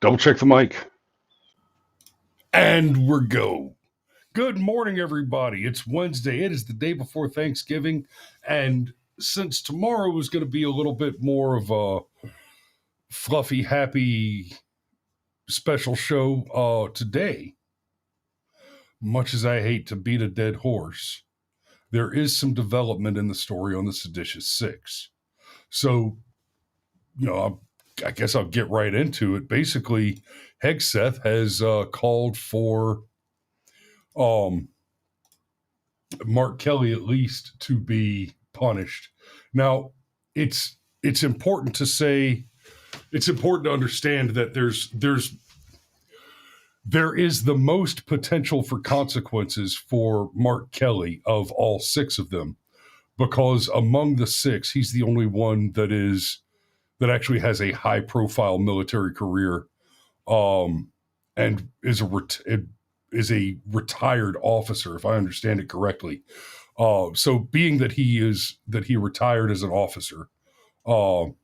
Double check the mic. And we're go. Good morning, everybody. It's Wednesday. It is the day before Thanksgiving. And since tomorrow is going to be a little bit more of a fluffy, happy, special show, today, much as I hate to beat a dead horse, there is some development in the story on the seditious six. So, I guess I'll get right into it. Basically, Hegseth has called for Mark Kelly at least to be punished. Now, it's important to say, it's important to understand that there is the most potential for consequences for Mark Kelly of all six of them, because among the six, he's the only one that actually has a high profile military career, and is a retired officer, if I understand it correctly. So being that he retired as an officer, and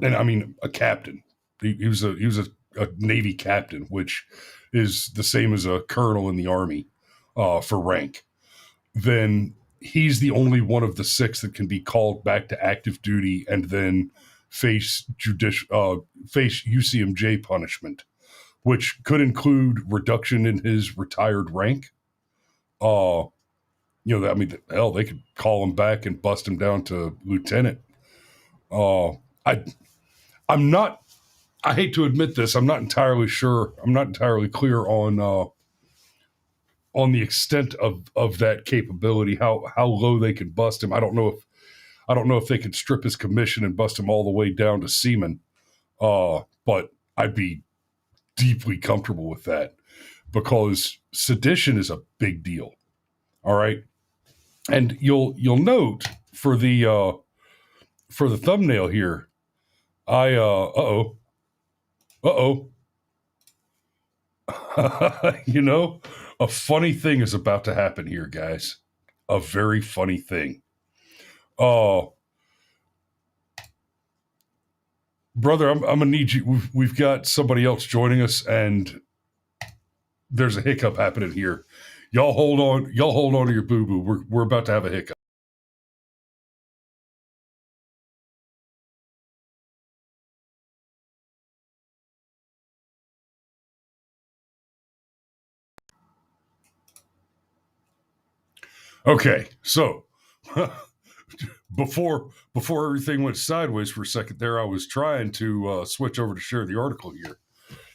I mean a captain, he was a Navy captain, which is the same as a colonel in the Army for rank. Then he's the only one of the six that can be called back to active duty and then face UCMJ punishment, which could include reduction in his retired rank. Hell, they could call him back and bust him down to lieutenant. I hate to admit this, I'm not entirely sure. I'm not entirely clear on the extent of that capability, how low they can bust him. I don't know if they can strip his commission and bust him all the way down to seaman. But I'd be deeply comfortable with that, because sedition is a big deal. All right. And you'll note for the thumbnail here, a funny thing is about to happen here, guys. A very funny thing. Brother, I'm gonna need you. We've got somebody else joining us, and there's a hiccup happening here. Y'all hold on. Y'all hold on to your boo-boo. We're about to have a hiccup. Okay, so before everything went sideways for a second there, I was trying to switch over to share the article here.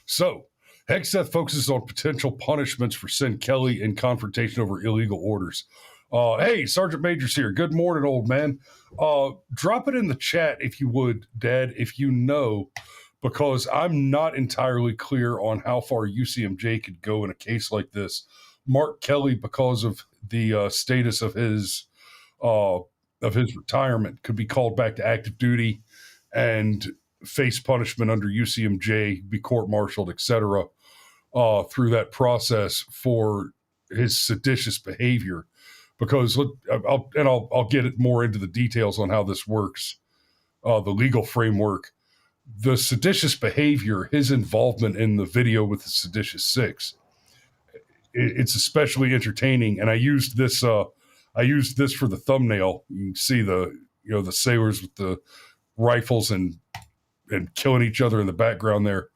So, Hegseth focuses on potential punishments for Sen Kelly in confrontation over illegal orders. Hey, Sergeant Major's here. Good morning, old man. Drop it in the chat if you would, Dad, if you know, because I'm not entirely clear on how far UCMJ could go in a case like this. Mark Kelly, because of the status of his retirement, could be called back to active duty and face punishment under UCMJ, be court-martialed, etc., through that process for his seditious behavior. Because I'll get it more into the details on how this works, the legal framework. The seditious behavior, his involvement in the video with the seditious six, it's especially entertaining. And I used this for the thumbnail. You can see the sailors with the rifles and killing each other in the background there.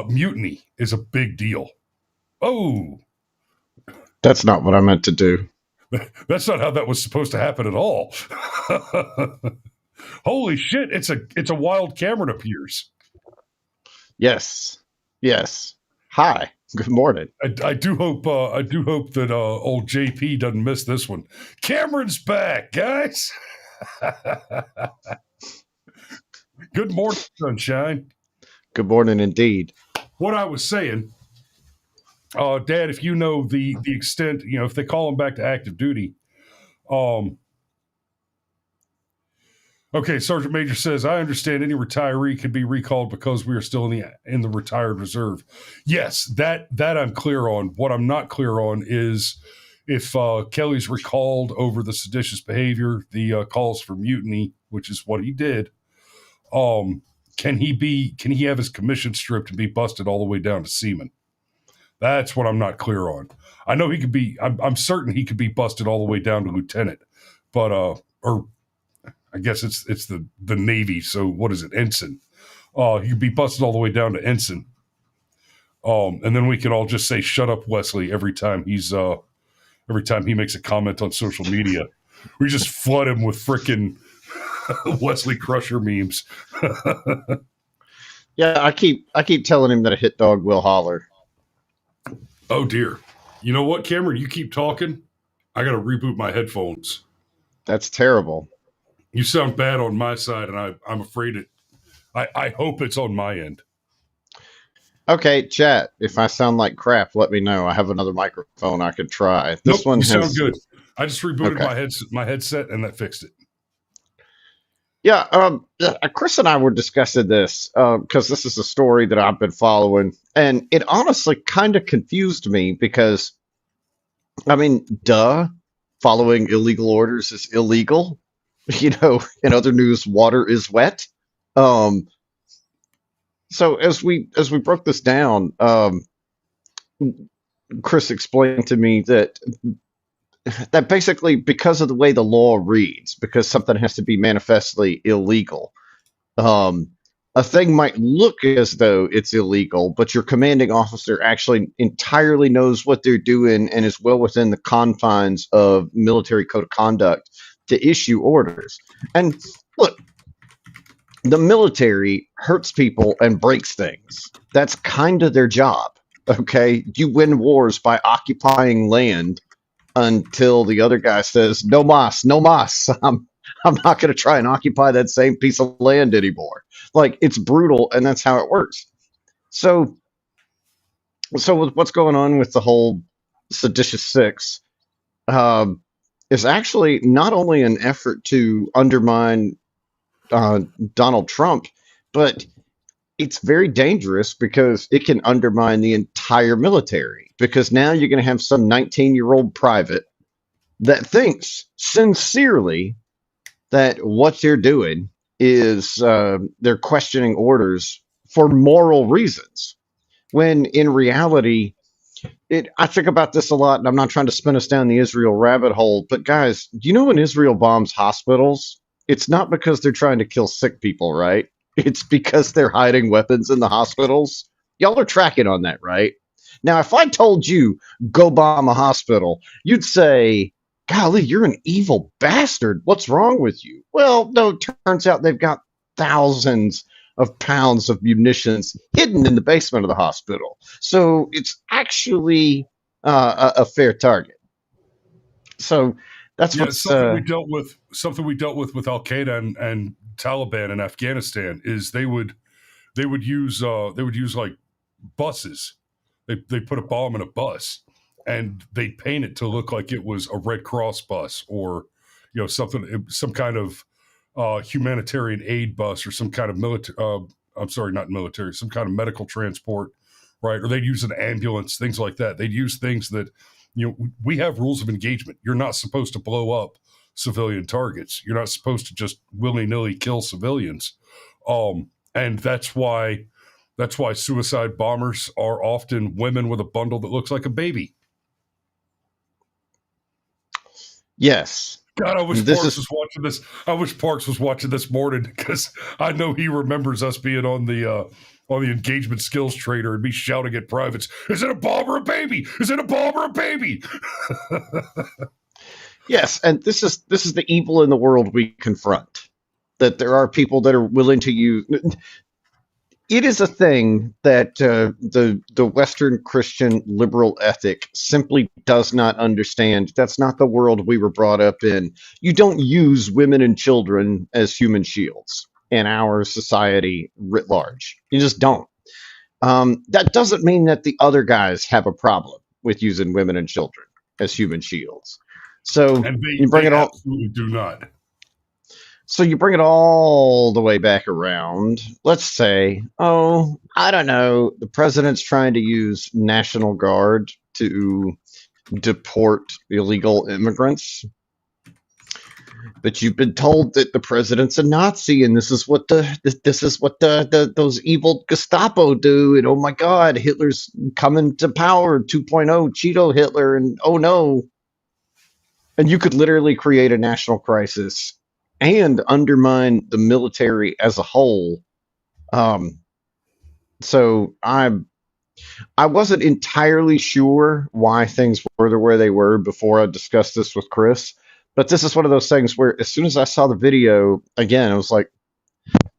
Mutiny is a big deal. Oh, that's not what I meant to do. That's not how that was supposed to happen at all. Holy shit! It's a wild Cameron appears. Yes. Hi. Good morning. I do hope that old JP doesn't miss this one. Cameron's back, guys. Good morning, sunshine. Good morning, indeed. What I was saying, Dad, if you know the extent, if they call him back to active duty, okay, Sergeant Major says, I understand any retiree can be recalled because we are still in the retired reserve. Yes, that I'm clear on. What I'm not clear on is if Kelly's recalled over the seditious behavior, the calls for mutiny, which is what he did, can he have his commission stripped and be busted all the way down to seaman? That's what I'm not clear on. I know he could be. I'm certain he could be busted all the way down to lieutenant, but or I guess it's the Navy. So what is it, ensign? He could be busted all the way down to ensign. And then we can all just say, "Shut up, Wesley," every time he makes a comment on social media. We just flood him with frickin' Wesley Crusher memes. Yeah, I keep telling him that a hit dog will holler. Oh dear. You know what, Cameron? You keep talking. I got to reboot my headphones. That's terrible. You sound bad on my side, and I'm afraid I hope it's on my end. Okay, chat. If I sound like crap, let me know. I have another microphone I could try. This one sound good. I just rebooted Okay. my headset, and that fixed it. Yeah, Chris and I were discussing this because this is a story that I've been following, and it honestly kind of confused me because, I mean, following illegal orders is illegal. You know, in other news, water is wet. Um, so as we broke this down, Chris explained to me that basically because of the way the law reads, because something has to be manifestly illegal, um, a thing might look as though it's illegal, but your commanding officer actually entirely knows what they're doing and is well within the confines of military code of conduct to issue orders. And look, the military hurts people and breaks things. That's kind of their job. Okay, you win wars by occupying land until the other guy says, "No mas, no mas." I'm not going to try and occupy that same piece of land anymore. Like, it's brutal, and that's how it works. So with what's going on with the whole seditious six, um, is actually not only an effort to undermine Donald Trump, but it's very dangerous because it can undermine the entire military. Because now you're going to have some 19-year-old private that thinks sincerely that what they're doing is they're questioning orders for moral reasons, when in reality, I think about this a lot, and I'm not trying to spin us down the Israel rabbit hole, but guys, you know, when Israel bombs hospitals, it's not because they're trying to kill sick people, right? It's because they're hiding weapons in the hospitals. Y'all are tracking on that, right? Now, if I told you go bomb a hospital, you'd say, "Golly, you're an evil bastard. What's wrong with you?" Well, no, it turns out they've got thousands of pounds of munitions hidden in the basement of the hospital. So it's actually a fair target. So that's what's something we dealt with. Something we dealt with Al Qaeda and Taliban in Afghanistan is they would use like buses. They put a bomb in a bus and they paint it to look like it was a Red Cross bus or some kind of humanitarian aid bus or some kind of military. I'm sorry, not military. Some kind of medical transport, right? Or they'd use an ambulance, things like that. They'd use things that we have rules of engagement. You're not supposed to blow up civilian targets. You're not supposed to just willy-nilly kill civilians. And that's why suicide bombers are often women with a bundle that looks like a baby. Yes. God, I wish Parks was watching this. I wish Parks was watching this morning because I know he remembers us being on the engagement skills trader and me shouting at privates, "Is it a bomb or a baby? Is it a bomb or a baby?" Yes, and this is the evil in the world we confront. That there are people that are willing to use. It is a thing that the Western Christian liberal ethic simply does not understand. That's not the world we were brought up in. You don't use women and children as human shields in our society writ large. You just don't. That doesn't mean that the other guys have a problem with using women and children as human shields. So you bring it all. Absolutely do not. So you bring it all the way back around. Let's say, I don't know, the president's trying to use National Guard to deport illegal immigrants. but you've been told that the president's a Nazi, and this is what those evil Gestapo do, and oh my God, Hitler's coming to power, 2.0, Cheeto Hitler, and oh no, and you could literally create a national crisis and undermine the military as a whole. So I wasn't entirely sure why things were the way they were before I discussed this with Chris. But this is one of those things where as soon as I saw the video again, I was like,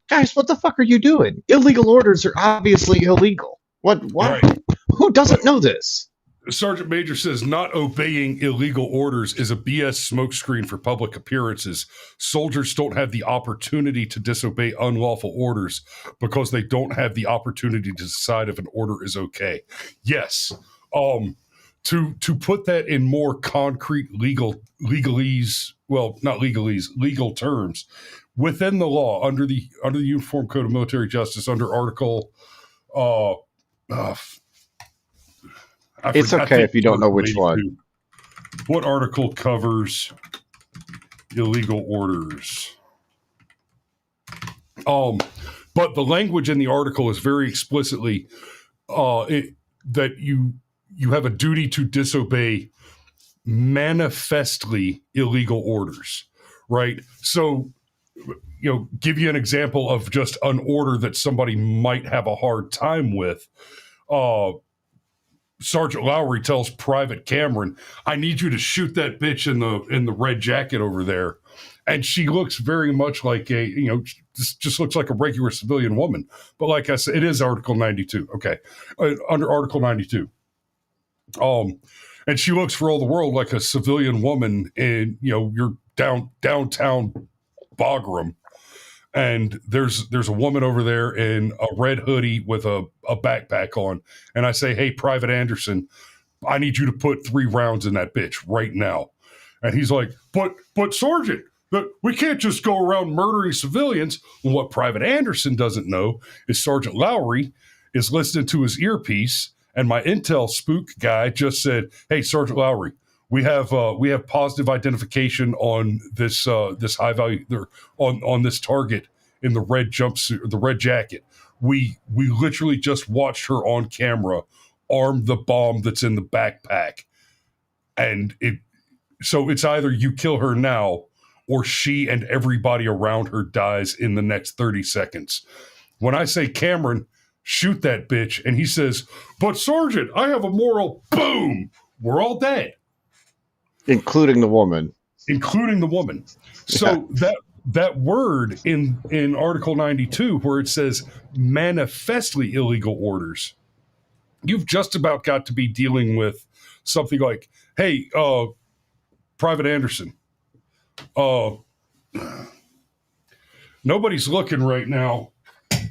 guys, what the fuck are you doing? Illegal orders are obviously illegal. What? Right. Who doesn't know this? Sergeant Major says not obeying illegal orders is a BS smokescreen for public appearances. Soldiers don't have the opportunity to disobey unlawful orders because they don't have the opportunity to decide if an order is okay. Yes. To put that in more concrete legal terms, within the law, under the Uniform Code of Military Justice, under Article it's okay if you don't know which one. What article covers illegal orders? But the language in the article is very explicitly that you have a duty to disobey manifestly illegal orders, right? So, give you an example of just an order that somebody might have a hard time with. Sergeant Lowry tells Private Cameron, "I need you to shoot that bitch in the red jacket over there," and she looks very much like just looks like a regular civilian woman. But like I said, it is Article 92. Okay, under Article 92, and she looks for all the world like a civilian woman in your downtown Bagram. And there's a woman over there in a red hoodie with a backpack on. And I say, "Hey, Private Anderson, I need you to put 3 rounds in that bitch right now." And he's like, but Sergeant, we can't just go around murdering civilians. And what Private Anderson doesn't know is Sergeant Lowry is listening to his earpiece. And my intel spook guy just said, "Hey, Sergeant Lowry, we have positive identification on this high value on this target in the red jumpsuit, the red jacket. We literally just watched her on camera arm the bomb that's in the backpack, and so it's either you kill her now or she and everybody around her dies in the next 30 seconds. When I say, Cameron, shoot that bitch, and he says, "But Sergeant, I have a moral," boom, we're all dead. Including the woman. So that word in Article 92, where it says manifestly illegal orders, you've just about got to be dealing with something like, "Hey, Private Anderson, nobody's looking right now.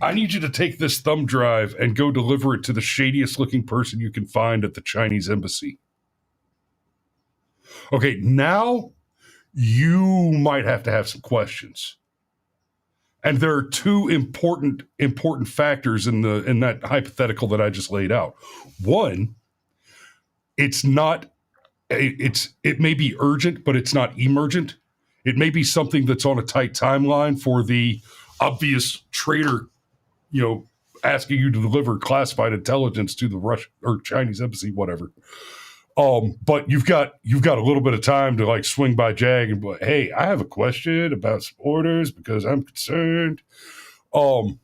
I need you to take this thumb drive and go deliver it to the shadiest looking person you can find at the Chinese embassy." Okay, now you might have to have some questions. And there are 2 important factors in that hypothetical that I just laid out. One, it may be urgent, but it's not emergent. It may be something that's on a tight timeline for the obvious traitor, asking you to deliver classified intelligence to the Russian or Chinese embassy, whatever. But you've got a little bit of time to like swing by JAG and be like, "Hey, I have a question about some orders because I'm concerned." And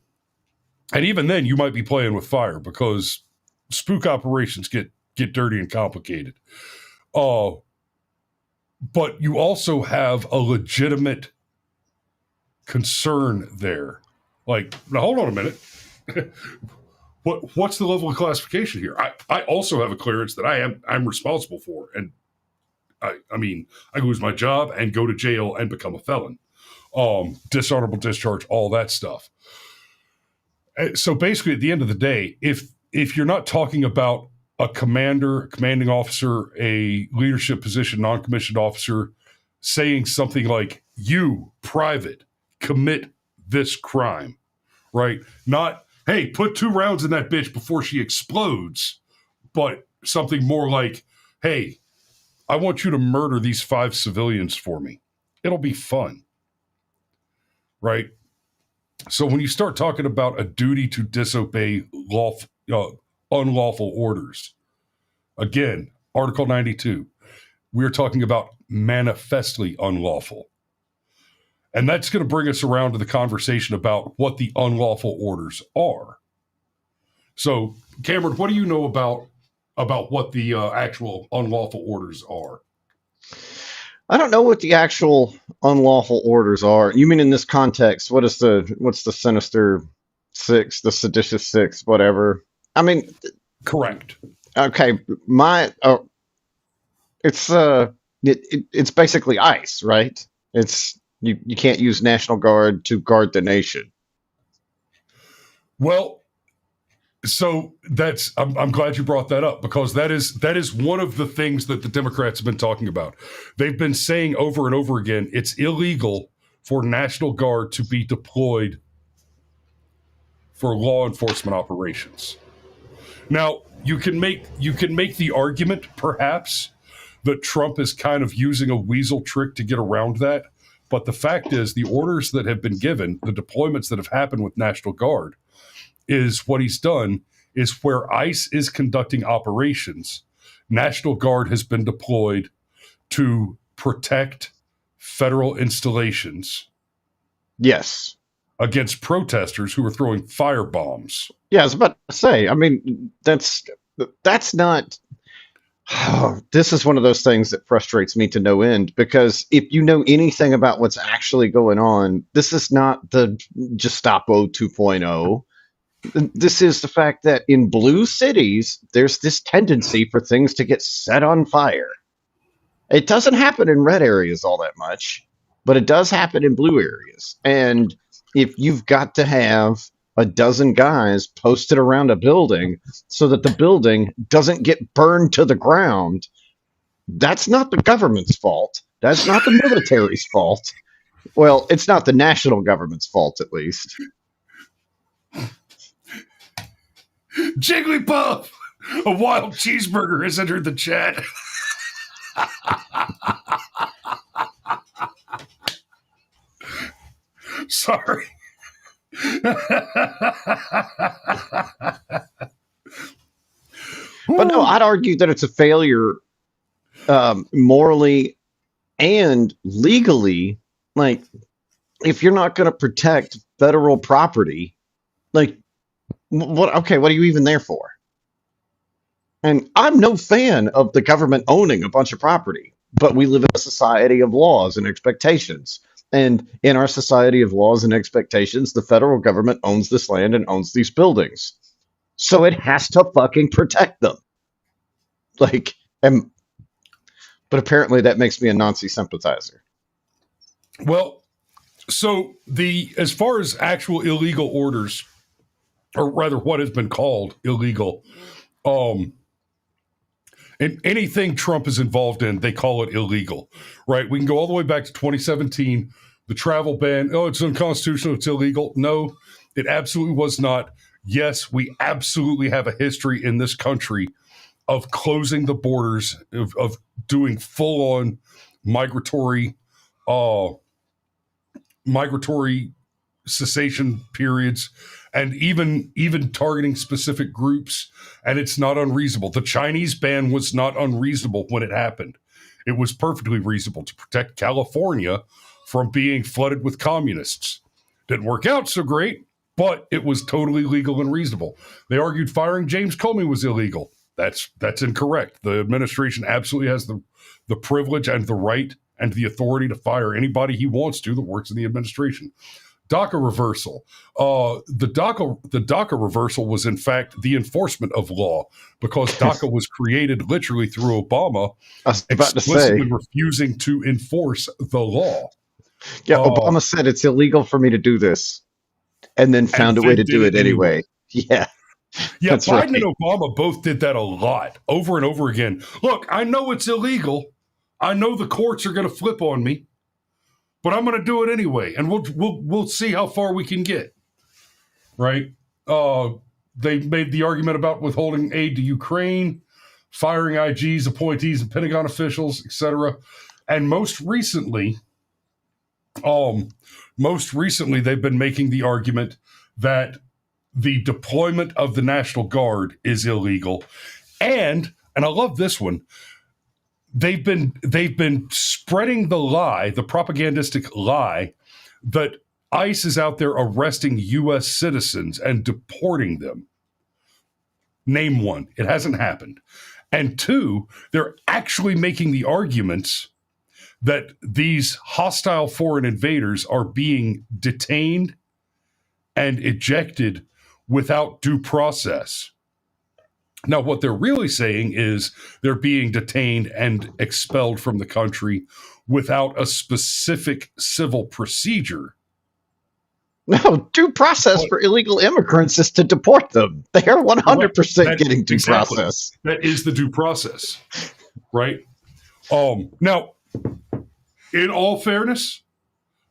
even then you might be playing with fire because spook operations get dirty and complicated. But you also have a legitimate concern there. Like, now hold on a minute. What's the level of classification here? I also have a clearance that I'm responsible for, and I mean I lose my job and go to jail and become a felon, dishonorable discharge, all that stuff. So basically, at the end of the day, if you're not talking about a commander, a commanding officer, a leadership position, non-commissioned officer saying something like, "You, Private, commit this crime," right? Not, "Hey, put 2 rounds in that bitch before she explodes," but something more like, "Hey, I want you to murder these 5 civilians for me." It'll be fun, right? So when you start talking about a duty to disobey unlawful orders, again, Article 92, we're talking about manifestly unlawful. And that's going to bring us around to the conversation about what the unlawful orders are. So, Cameron, what do you know about what the actual unlawful orders are? I don't know what the actual unlawful orders are. You mean in this context? What's the sinister six, the seditious six, whatever? I mean, correct. Okay, it's it's basically ICE, right? It's you can't use National Guard to guard the nation. Well, so I'm glad you brought that up, because that is one of the things that the Democrats have been talking about. They've been saying over and over again, it's illegal for National Guard to be deployed for law enforcement operations. Now, you can make the argument, perhaps, that Trump is kind of using a weasel trick to get around that. But the fact is, the orders that have been given, the deployments that have happened with National Guard, is what he's done is where ICE is conducting operations, National Guard has been deployed to protect federal installations. Yes. Against protesters who are throwing firebombs. Yeah, I was about to say, I mean, that's not. This is one of those things that frustrates me to no end, because if you know anything about what's actually going on, this is not the Gestapo 2.0. This is the fact that in blue cities, there's this tendency for things to get set on fire. It doesn't happen in red areas all that much, but it does happen in blue areas. And if you've got to have a dozen guys posted around a building so that the building doesn't get burned to the ground, that's not the government's fault. That's not the military's fault. Well, it's not the national government's fault, at least. Jigglypuff, a wild cheeseburger, has entered the chat. Sorry. But no, I'd argue that it's a failure morally and legally. Like, if you're not going to protect federal property, like, what are you even there for? And I'm no fan of the government owning a bunch of property, but we live in a society of laws and expectations. And in our society of laws and expectations, the federal government owns this land and owns these buildings. So it has to fucking protect them. Like, but apparently that makes me a Nazi sympathizer. Well, so as far as actual illegal orders, or rather what has been called illegal, and anything Trump is involved in, they call it illegal, right? We can go all the way back to 2017, the travel ban. Oh, it's unconstitutional, it's illegal. No, it absolutely was not. Yes, we absolutely have a history in this country of closing the borders, of doing full-on migratory cessation periods, and even targeting specific groups, and it's not unreasonable. The Chinese ban was not unreasonable when it happened. It was perfectly reasonable to protect California from being flooded with communists. Didn't work out so great, but it was totally legal and reasonable. They argued firing James Comey was illegal. That's incorrect. The administration absolutely has the privilege and the right and the authority to fire anybody he wants to that works in the administration. DACA reversal. The DACA reversal was, in fact, the enforcement of law, because DACA was created literally through Obama explicitly refusing to enforce the law. Yeah, Obama said it's illegal for me to do this, and then found a way to do it anyway. Yeah. Yeah, Biden and Obama both did that a lot, over and over again. Look, I know it's illegal. I know the courts are going to flip on me, but I'm going to do it anyway, and we'll see how far we can get. Right? They made the argument about withholding aid to Ukraine, firing IGs, appointees, and Pentagon officials, etc. And most recently, Most recently, they've been making the argument that the deployment of the National Guard is illegal. And I love this one, they've been spreading the lie, the propagandistic lie, that ICE is out there arresting U.S. citizens and deporting them. Name one. It hasn't happened. And two, they're actually making the arguments that these hostile foreign invaders are being detained and ejected without due process. Now, what they're really saying is they're being detained and expelled from the country without a specific civil procedure. No, due process for illegal immigrants is to deport them. They are 100% getting due process. That is the due process, right? Now, in all fairness,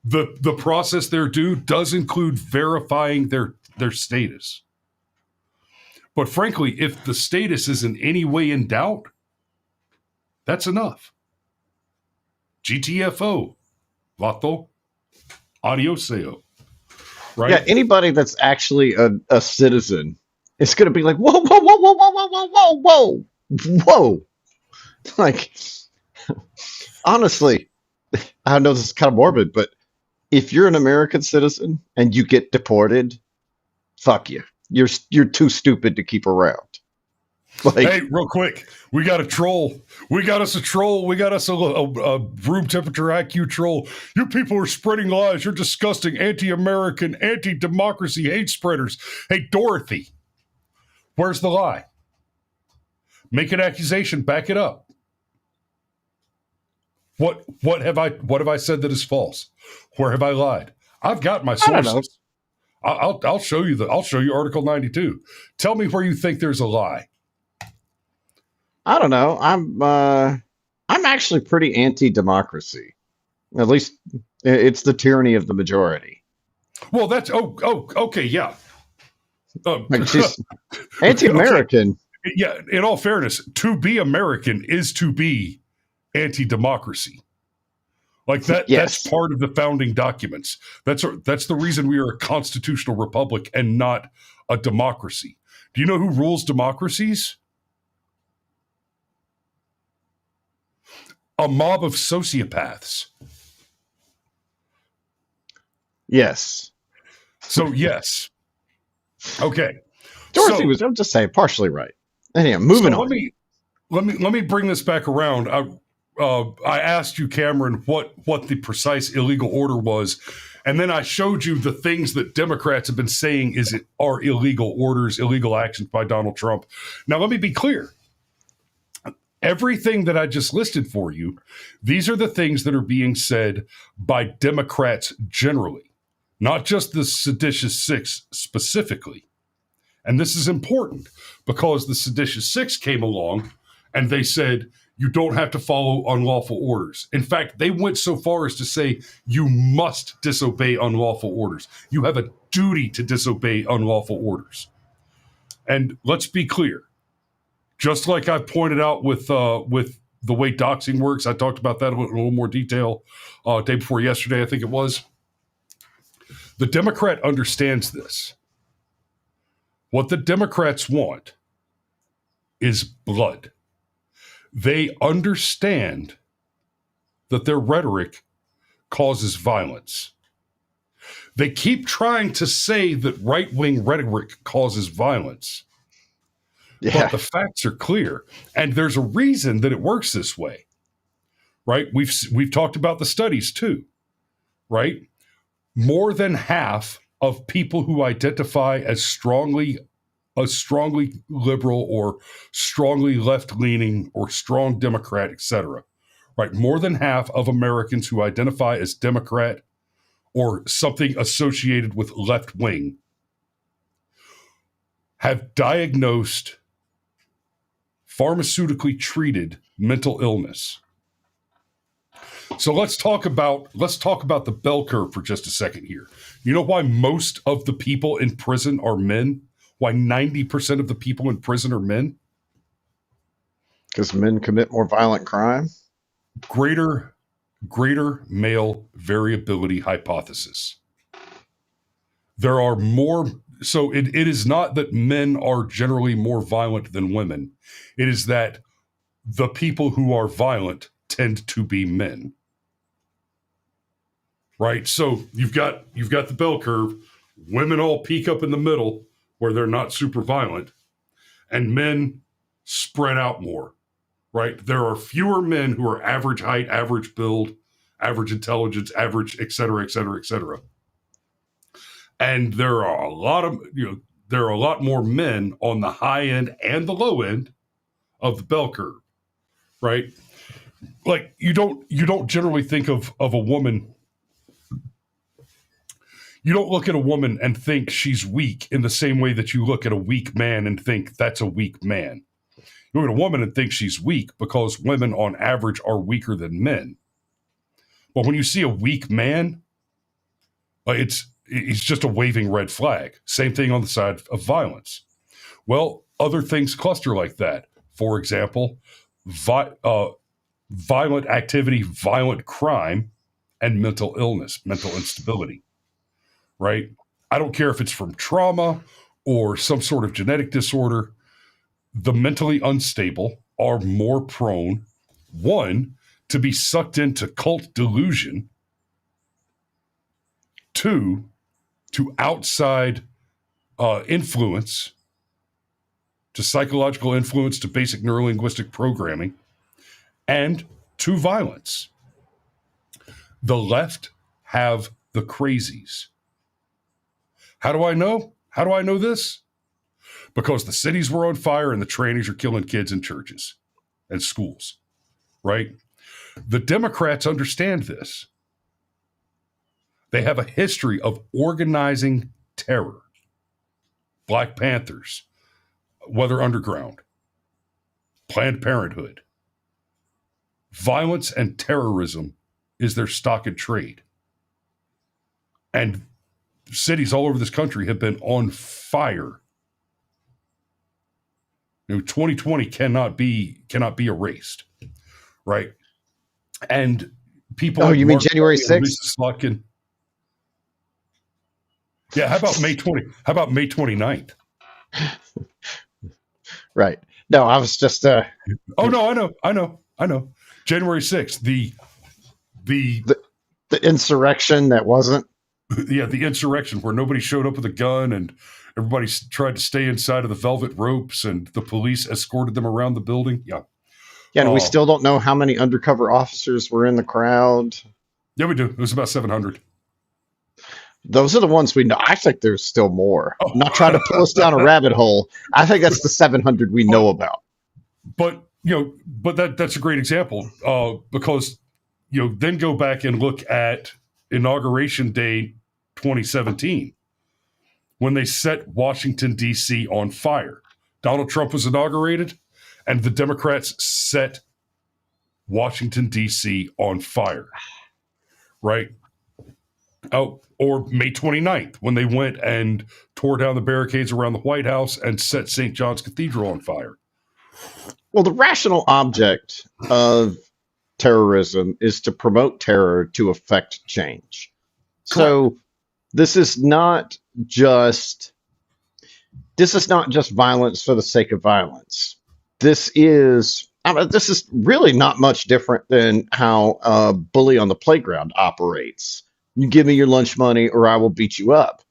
the process they're due does include verifying their status. But frankly, if the status is in any way in doubt, that's enough. GTFO, vato, adioseo. Right? Yeah, anybody that's actually a citizen is going to be like, whoa, whoa, whoa, whoa, whoa, whoa, whoa, whoa, whoa, whoa. Like, honestly, I know this is kind of morbid, but if you're an American citizen and you get deported, fuck you. You're too stupid to keep around. Like, hey, real quick, we got a troll. We got us a troll. We got us a room temperature IQ troll. You people are spreading lies. You're disgusting, anti-American, anti-democracy hate spreaders. Hey, Dorothy, where's the lie? Make an accusation. Back it up. What have I said that is false? Where have I lied? I've got my sources. I'll show you Article 92. Tell me where you think there's a lie. I don't know. I'm actually pretty anti-democracy. At least it's the tyranny of the majority. Well, that's okay, yeah. Like she's anti-American. Okay. Yeah, in all fairness, to be American is to be anti-democracy. Like that. Yes. That's part of the founding documents. That's the reason we are a constitutional republic and not a democracy. Do you know who rules democracies? A mob of sociopaths. Yes. So yes. Okay. Dorothy was, I'm just saying, partially right. Anyhow, moving on. Let me bring this back around. I asked you, Cameron, what the precise illegal order was, and then I showed you the things that Democrats have been saying are illegal orders, illegal actions by Donald Trump. Now, let me be clear. Everything that I just listed for you, these are the things that are being said by Democrats generally, not just the seditious six specifically. And this is important because the seditious six came along and they said, you don't have to follow unlawful orders. In fact, they went so far as to say you must disobey unlawful orders. You have a duty to disobey unlawful orders. And let's be clear. Just like I pointed out with the way doxing works, I talked about that in a little more detail day before yesterday, I think it was. The Democrat understands this. What the Democrats want is blood. They understand that their rhetoric causes violence. They keep trying to say that right-wing rhetoric causes violence. Yeah. But the facts are clear, and there's a reason that it works this way, right? We've talked about the studies too, right? More than half of people who identify as strongly liberal or strongly left-leaning or strong Democrat, etc., right? More than half of Americans who identify as Democrat or something associated with left-wing have diagnosed pharmaceutically treated mental illness. So let's talk about the bell curve for just a second here. You know why most of the people in prison are men? Why 90% of the people in prison are men? Because men commit more violent crime? Greater greater male variability hypothesis. There are more, so it is not that men are generally more violent than women. It is that the people who are violent tend to be men. Right? So you've got the bell curve. Women all peak up in the middle where they're not super violent, and men spread out more. Right? There are fewer men who are average height, average build, average intelligence, average, et cetera, et cetera, et cetera. And there are a lot more men on the high end and the low end of the bell curve, right? Like you don't generally think of a woman. You don't look at a woman and think she's weak in the same way that you look at a weak man and think that's a weak man. You look at a woman and think she's weak because women on average are weaker than men. But when you see a weak man, it's just a waving red flag. Same thing on the side of violence. Well, other things cluster like that. For example, violent activity, violent crime, and mental illness, mental instability, right? I don't care if it's from trauma or some sort of genetic disorder. The mentally unstable are more prone, one, to be sucked into cult delusion, two, to outside influence, to psychological influence, to basic neurolinguistic programming, and to violence. The left have the crazies. How do I know? How do I know this? Because the cities were on fire and the trannies are killing kids in churches and schools, right? The Democrats understand this. They have a history of organizing terror. Black Panthers, Weather Underground, Planned Parenthood. Violence and terrorism is their stock and trade. And cities all over this country have been on fire. 2020 cannot be erased, right? And people. Oh, you mean January 6th? Yeah. How about May 20? How about May 29th? Right. No, I was just. Oh no, I know. January 6th, the insurrection that wasn't. Yeah, the insurrection where nobody showed up with a gun and everybody tried to stay inside of the velvet ropes and the police escorted them around the building. Yeah. Yeah, and we still don't know how many undercover officers were in the crowd. Yeah, we do. It was about 700. Those are the ones we know. I think there's still more. I'm not trying to pull us down a rabbit hole. I think that's the 700 we know about. But that's a great example because then go back and look at Inauguration Day 2017 when they set Washington, D.C. on fire. Donald Trump was inaugurated and the Democrats set Washington, D.C. on fire, right? Oh, or May 29th when they went and tore down the barricades around the White House and set St. John's Cathedral on fire. Well, the rational object of terrorism is to promote terror to affect change. Correct. So this is not just violence for the sake of violence. This is really not much different than how a bully on the playground operates. You give me your lunch money or I will beat you up.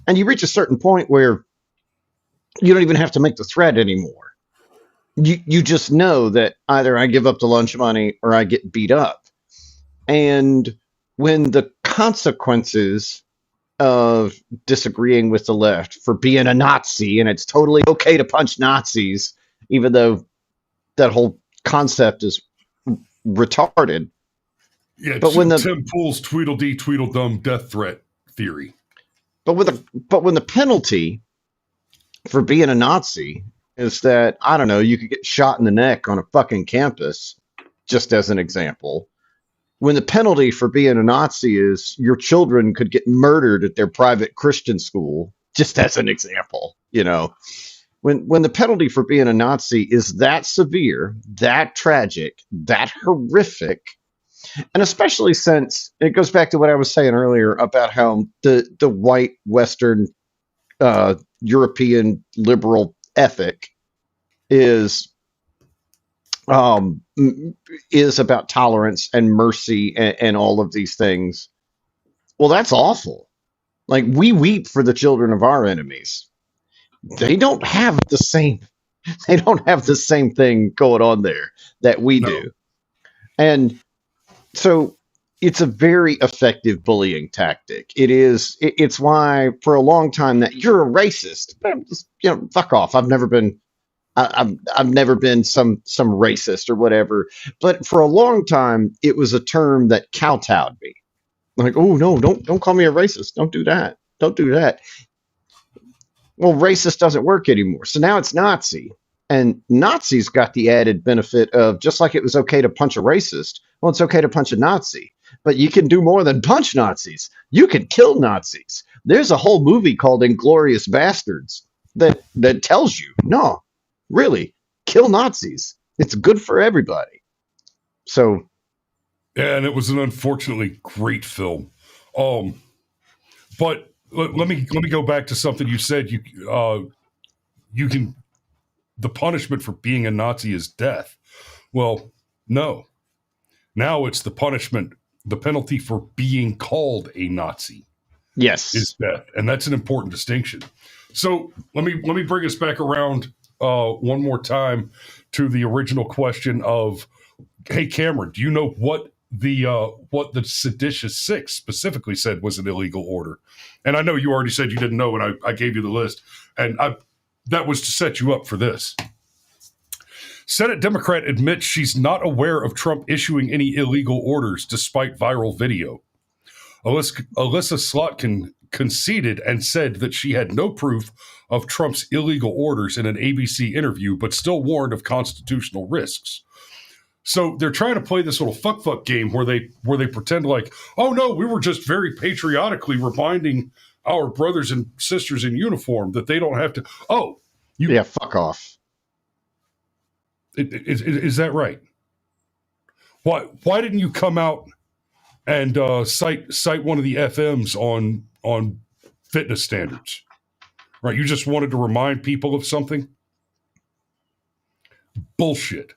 And you reach a certain point where you don't even have to make the threat anymore. You just know that either I give up the lunch money or I get beat up. And when the consequences of disagreeing with the left for being a Nazi, and it's totally okay to punch Nazis, even though that whole concept is retarded. Yeah, but when Tim Pool's Tweedledee Tweedledum death threat theory. But when the penalty for being a Nazi is that, I don't know, you could get shot in the neck on a fucking campus, just as an example. When the penalty for being a Nazi is your children could get murdered at their private Christian school, just as an example, when the penalty for being a Nazi is that severe, that tragic, that horrific, And especially since it goes back to what I was saying earlier about how the white Western European liberal ethic is um, is about tolerance and mercy and all of these things. Well, that's awful. Like, we weep for the children of our enemies. They don't have the same. They don't have the same thing going on there that we No. do, and so it's a very effective bullying tactic. It is. It's why for a long time that you're a racist. Just, fuck off. I've never been. I've never been some racist or whatever. But for a long time, it was a term that kowtowed me. Like, oh no, don't call me a racist. Don't do that. Don't do that. Well, racist doesn't work anymore. So now it's Nazi. And Nazis got the added benefit of, just like it was okay to punch a racist, well, it's okay to punch a Nazi. But you can do more than punch Nazis. You can kill Nazis. There's a whole movie called Inglorious Bastards that tells you, no, really, kill Nazis. It's good for everybody. So, and it was an unfortunately great film. But let me go back to something you said. You can, the punishment for being a Nazi is death. Well, no. Now it's the punishment, the penalty for being called a Nazi yes, is death, and that's an important distinction. So let me bring us back around one more time to the original question of, hey, Cameron, do you know what the seditious six specifically said was an illegal order? And I know you already said you didn't know, and I gave you the list, and that was to set you up for this. Senate Democrat admits she's not aware of Trump issuing any illegal orders despite viral video. Alyssa Slotkin conceded and said that she had no proof of Trump's illegal orders in an ABC interview, but still warned of constitutional risks. So they're trying to play this little fuck game where they pretend like, oh no, we were just very patriotically reminding our brothers and sisters in uniform that they don't have to. Oh, yeah, fuck off. Is that right? Why didn't you come out and cite one of the FMs on fitness standards? Right, you just wanted to remind people of something? Bullshit.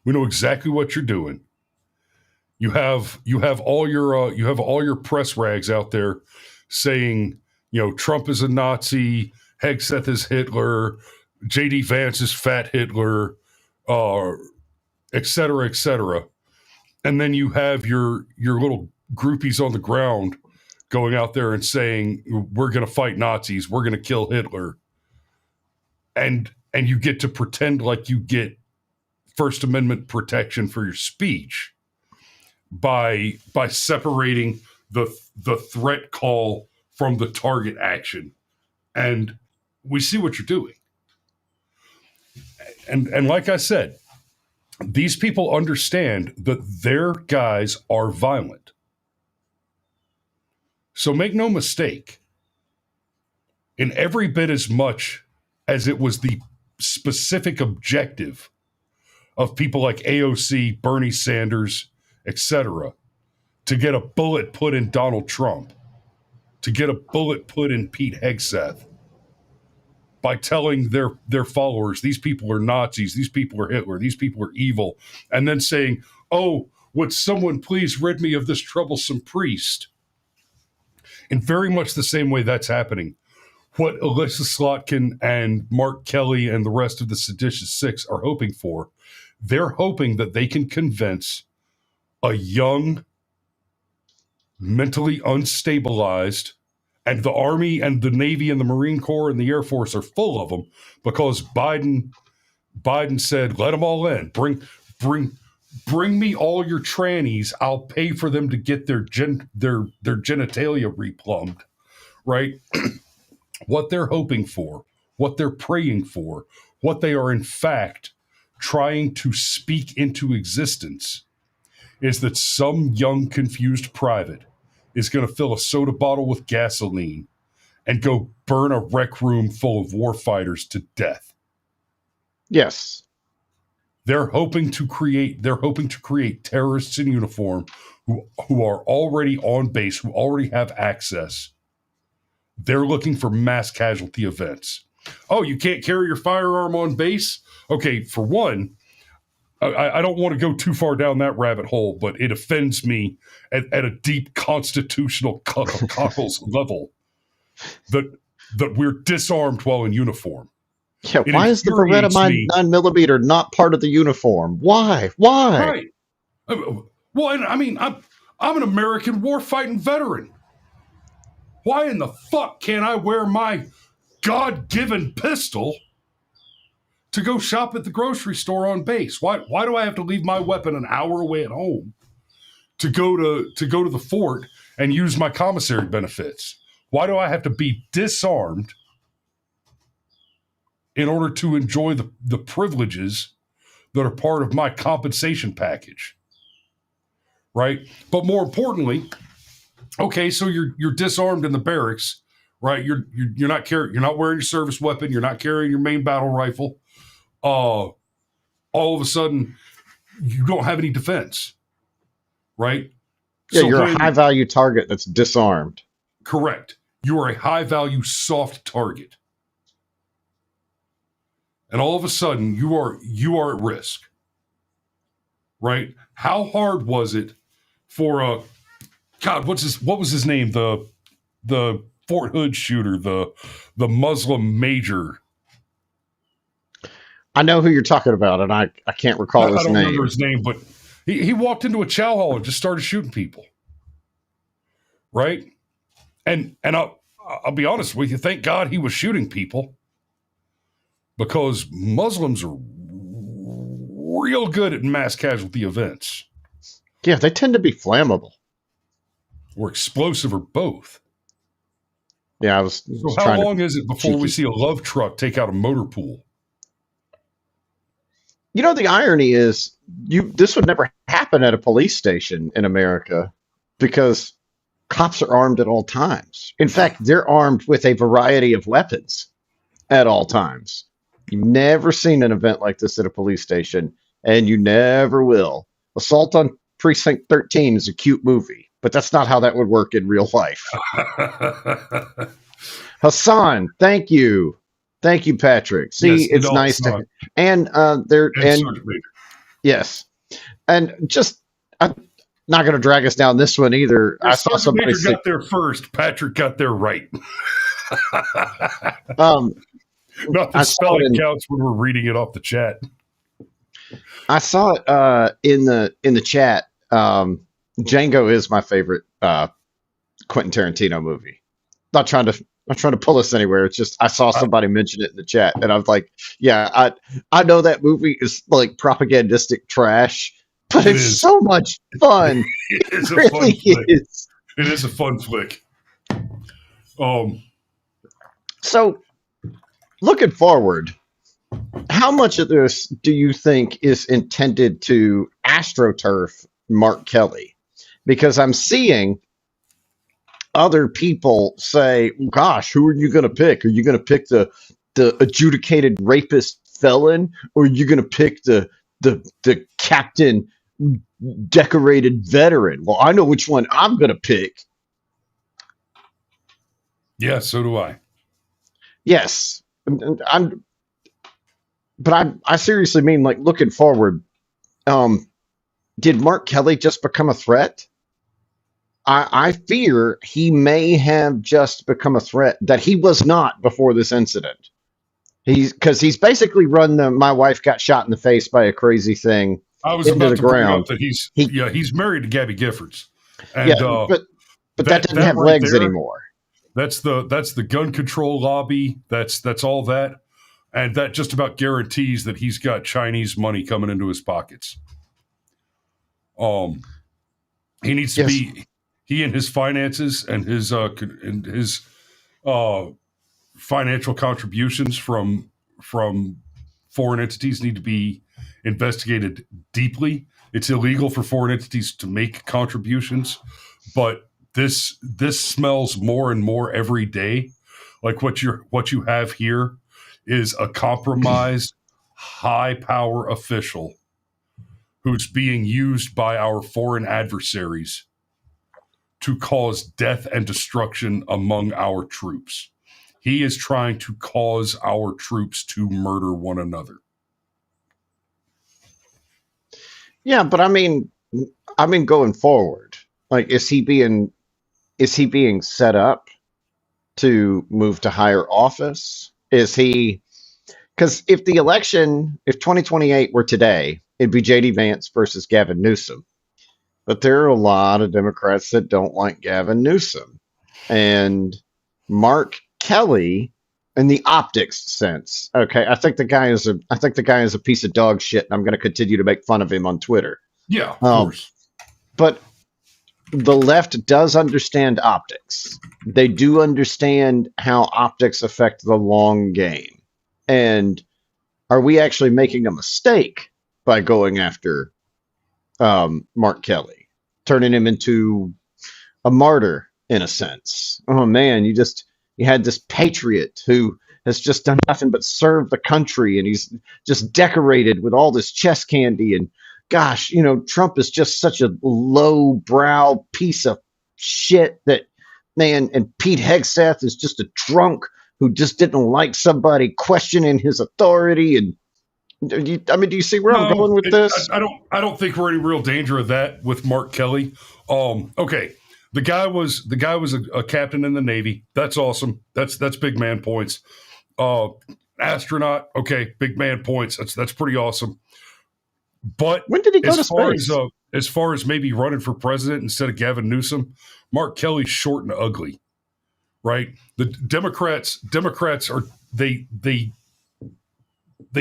We know exactly what you're doing. You have all your press rags out there saying, Trump is a Nazi, Hegseth is Hitler, J.D. Vance is Fat Hitler, et cetera, et cetera. And then you have your little groupies on the ground going out there and saying, we're going to fight Nazis, we're going to kill Hitler. And you get to pretend like you get First Amendment protection for your speech by separating the threat call from the target action. And we see what you're doing. And like I said, these people understand that their guys are violent. So make no mistake, in every bit as much as it was the specific objective of people like AOC, Bernie Sanders, etc., to get a bullet put in Donald Trump, to get a bullet put in Pete Hegseth, by telling their followers, these people are Nazis, these people are Hitler, these people are evil, and then saying, oh, would someone please rid me of this troublesome priest? In very much the same way that's happening. What Alyssa Slotkin and Mark Kelly and the rest of the seditious six are hoping for, they're hoping that they can convince a young, mentally unstabilized, and the Army and the Navy and the Marine Corps and the Air Force are full of them because Biden said, let them all in. Bring me all your trannies. I'll pay for them to get their genitalia replumbed, right? What they're hoping for, what they're praying for, what they are in fact trying to speak into existence is that some young confused private is going to fill a soda bottle with gasoline and go burn a rec room full of war fighters to death. Yes. They're hoping to create terrorists in uniform who are already on base, who already have access. They're looking for mass casualty events. Oh, you can't carry your firearm on base? Okay, for one, I don't want to go too far down that rabbit hole, but it offends me at a deep constitutional cockles level that we're disarmed while in uniform. Yeah, why is the Beretta 9mm not part of the uniform? Why? Right. Well, and I mean, I'm an American war-fighting veteran. Why in the fuck can't I wear my God-given pistol to go shop at the grocery store on base? Why do I have to leave my weapon an hour away at home to go to the fort and use my commissary benefits? Why do I have to be disarmed in order to enjoy the privileges that are part of my compensation package? Right? But more importantly, okay, so you're disarmed in the barracks, right? You're not wearing your service weapon, you're not carrying your main battle rifle. All of a sudden, you don't have any defense, right? Yeah, so you're a high value target that's disarmed. Correct. You are a high value soft target, and all of a sudden you are at risk, right? How hard was it for God? What was his name? The Fort Hood shooter, the Muslim major. I know who you're talking about, and I can't recall his name. I don't remember his name, but he walked into a chow hall and just started shooting people, right? And I'll be honest with you, thank God he was shooting people, because Muslims are real good at mass casualty events. Yeah, they tend to be flammable. Or explosive, or both. Yeah, I was. So how long is it before we see a love truck take out a motor pool? You know, the irony is, this would never happen at a police station in America, because cops are armed at all times. In fact, they're armed with a variety of weapons at all times. You've never seen an event like this at a police station, and you never will. Assault on Precinct 13 is a cute movie, but that's not how that would work in real life. Hassan, thank you. Thank you, Patrick. See, yes, it's nice to, and yes, and just, I'm not going to drag us down this one either. I saw somebody got there first. Patrick got there right. Not the spelling counts when we're reading it off the chat. I saw it in the chat. Django is my favorite Quentin Tarantino movie. Not trying to pull us anywhere. It's just I saw somebody mention it in the chat, and I was like, "Yeah, I know that movie is like propagandistic trash, but it's so much fun. It is a fun flick. It is a fun flick." So, looking forward, how much of this do you think is intended to astroturf Mark Kelly? Because I'm seeing other people say, gosh, who are you going to pick? Are you going to pick the adjudicated rapist felon, or are you going to pick the captain decorated veteran? Well, I know which one I'm going to pick. Yeah, so do I. Yes. But I seriously mean, like, looking forward, did Mark Kelly just become a threat? I fear he may have just become a threat that he was not before this incident. Because he's basically run my wife got shot in the face by a crazy thing. I was about to bring up that he's married to Gabby Giffords. And, yeah, but that doesn't have right legs anymore. That's the gun control lobby. That's all that. And that just about guarantees that he's got Chinese money coming into his pockets. He needs to be, he and his finances and his financial contributions from foreign entities need to be investigated deeply. It's illegal for foreign entities to make contributions, but this smells more and more every day like what you have here is a compromised, high power official who's being used by our foreign adversaries to cause death and destruction among our troops. He is trying to cause our troops to murder one another. Yeah, but I mean, going forward, like, is he being set up to move to higher office? Is he? Because if 2028 were today, it'd be JD Vance versus Gavin Newsom. But there are a lot of Democrats that don't like Gavin Newsom. And Mark Kelly, in the optics sense, okay, I think the guy is a piece of dog shit, and I'm going to continue to make fun of him on Twitter. Yeah, of course. But the left does understand optics. They do understand how optics affect the long game. And are we actually making a mistake by going after Mark Kelly, turning him into a martyr in a sense? Oh man, you had this patriot who has just done nothing but serve the country, and he's just decorated with all this chest candy. And gosh, Trump is just such a low brow piece of shit that, man. And Pete Hegseth is just a drunk who just didn't like somebody questioning his authority. And do you see where I'm going with this? I don't think we're in any real danger of that with Mark Kelly. Okay, the guy was a captain in the Navy. That's awesome. That's big man points. Astronaut. Okay, big man points. That's pretty awesome. But when did he go to space? As far as maybe running for president instead of Gavin Newsom, Mark Kelly's short and ugly, right? The Democrats are they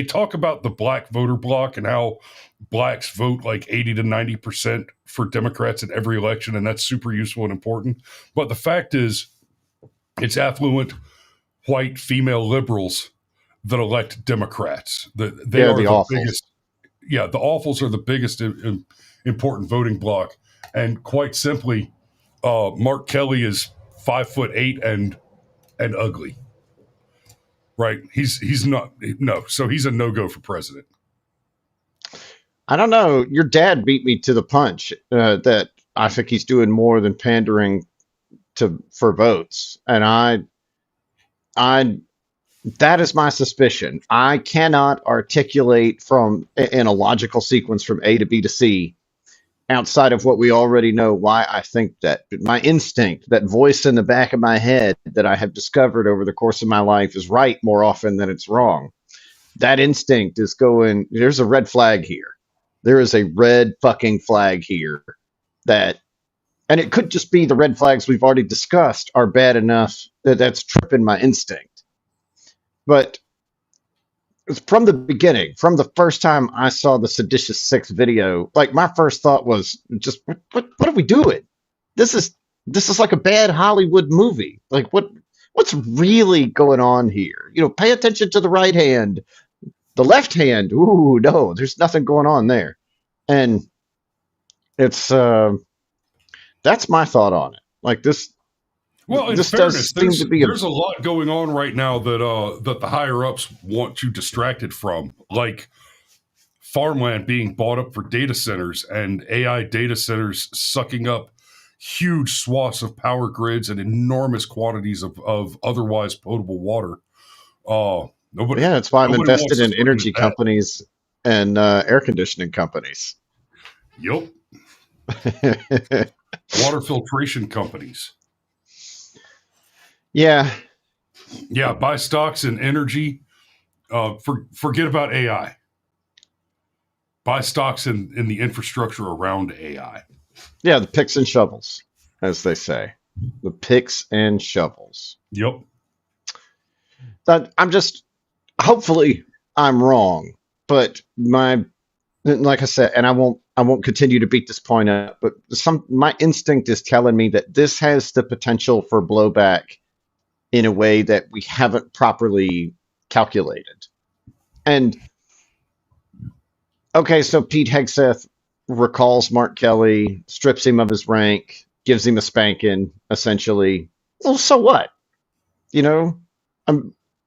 talk about the black voter block and how blacks vote like 80 to 90% for Democrats in every election, and that's super useful and important. But the fact is, it's affluent white female liberals that elect Democrats. They are the biggest. Yeah, the awfuls are the biggest important voting bloc, and quite simply, Mark Kelly is 5'8" and ugly. Right? He's not. No, so he's a no-go for president. I don't know. Your dad beat me to the punch that I think he's doing more than pandering for votes, and I that is my suspicion. I cannot articulate in a logical sequence from A to B to C outside of what we already know why I think that. But my instinct, that voice in the back of my head that I have discovered over the course of my life, is right more often than it's wrong. That instinct is going, there's a red flag here. There is a red fucking flag here and it could just be the red flags we've already discussed are bad enough that's tripping my instinct. But from the beginning, from the first time I saw the Seditious Six video, like, my first thought was just, what are we doing? This is like a bad Hollywood movie. Like, what's really going on here? Pay attention to the right hand. The left hand, ooh, no, there's nothing going on there. And it's that's my thought on it. Like, this. Well, in this fairness, does seem to be there's a lot going on right now that the higher ups want you distracted from, like farmland being bought up for data centers and AI data centers sucking up huge swaths of power grids and enormous quantities of otherwise potable water. That's why I'm invested in energy companies and air conditioning companies. Yep. Water filtration companies. Yeah. Buy stocks in energy. Forget about AI. Buy stocks in the infrastructure around AI. Yeah, the picks and shovels, as they say. The picks and shovels. Yep. Hopefully I'm wrong, but like I said, and I won't continue to beat this point up, but my instinct is telling me that this has the potential for blowback in a way that we haven't properly calculated. And okay, so Pete Hegseth recalls Mark Kelly, strips him of his rank, gives him a spanking, essentially. Well, so what?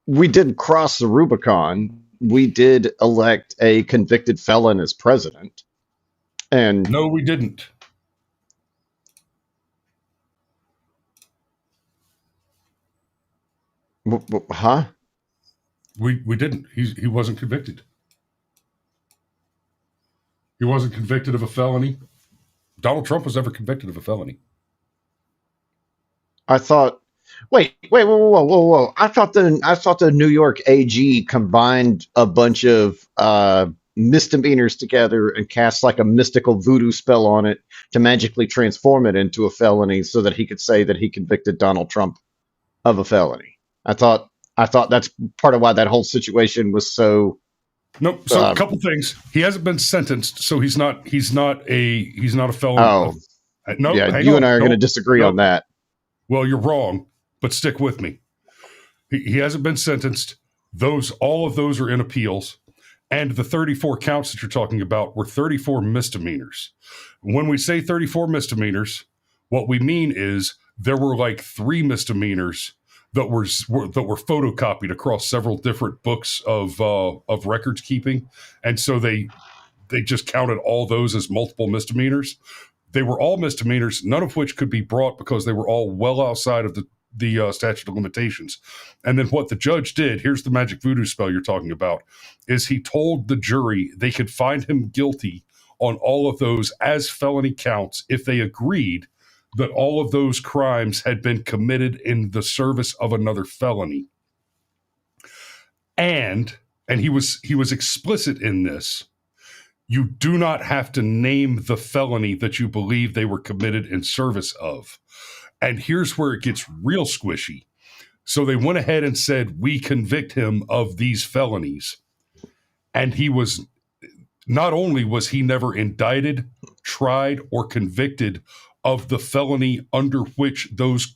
We did cross the Rubicon. we did elect a convicted felon as president. And No, we didn't. huh? We didn't. He wasn't convicted. He wasn't convicted of a felony. Donald Trump was never convicted of a felony. I thought. Wait, whoa! I thought the New York AG combined a bunch of misdemeanors together and cast like a mystical voodoo spell on it to magically transform it into a felony, so that he could say that he convicted Donald Trump of a felony. I thought that's part of why that whole situation was so. Nope. So a couple things. He hasn't been sentenced, so he's not a felon. Oh, no. Yeah, you and I are going to disagree on that. Well, you're wrong, but stick with me. He hasn't been sentenced. All of those are in appeals, and the 34 counts that you're talking about were 34 misdemeanors. When we say 34 misdemeanors, what we mean is there were like 3 misdemeanors that were photocopied across several different books of records keeping, and so they just counted all those as multiple misdemeanors. They were all misdemeanors, none of which could be brought because they were all well outside of the statute of limitations. And then what the judge did, here's the magic voodoo spell you're talking about, is he told the jury they could find him guilty on all of those as felony counts if they agreed that all of those crimes had been committed in the service of another felony. And he was explicit in this. You do not have to name the felony that you believe they were committed in service of. And here's where it gets real squishy. So they went ahead and said, we convict him of these felonies. And not only was he never indicted, tried, or convicted of the felony under which those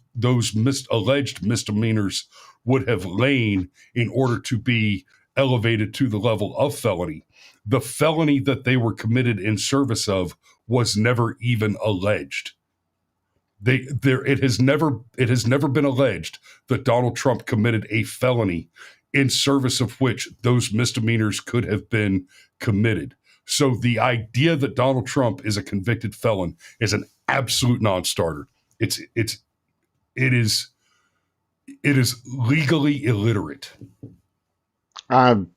alleged misdemeanors would have lain in order to be elevated to the level of felony. The felony that they were committed in service of was never even alleged. It has never been alleged that Donald Trump committed a felony in service of which those misdemeanors could have been committed. So the idea that Donald Trump is a convicted felon is an absolute non-starter. It is legally illiterate. I'm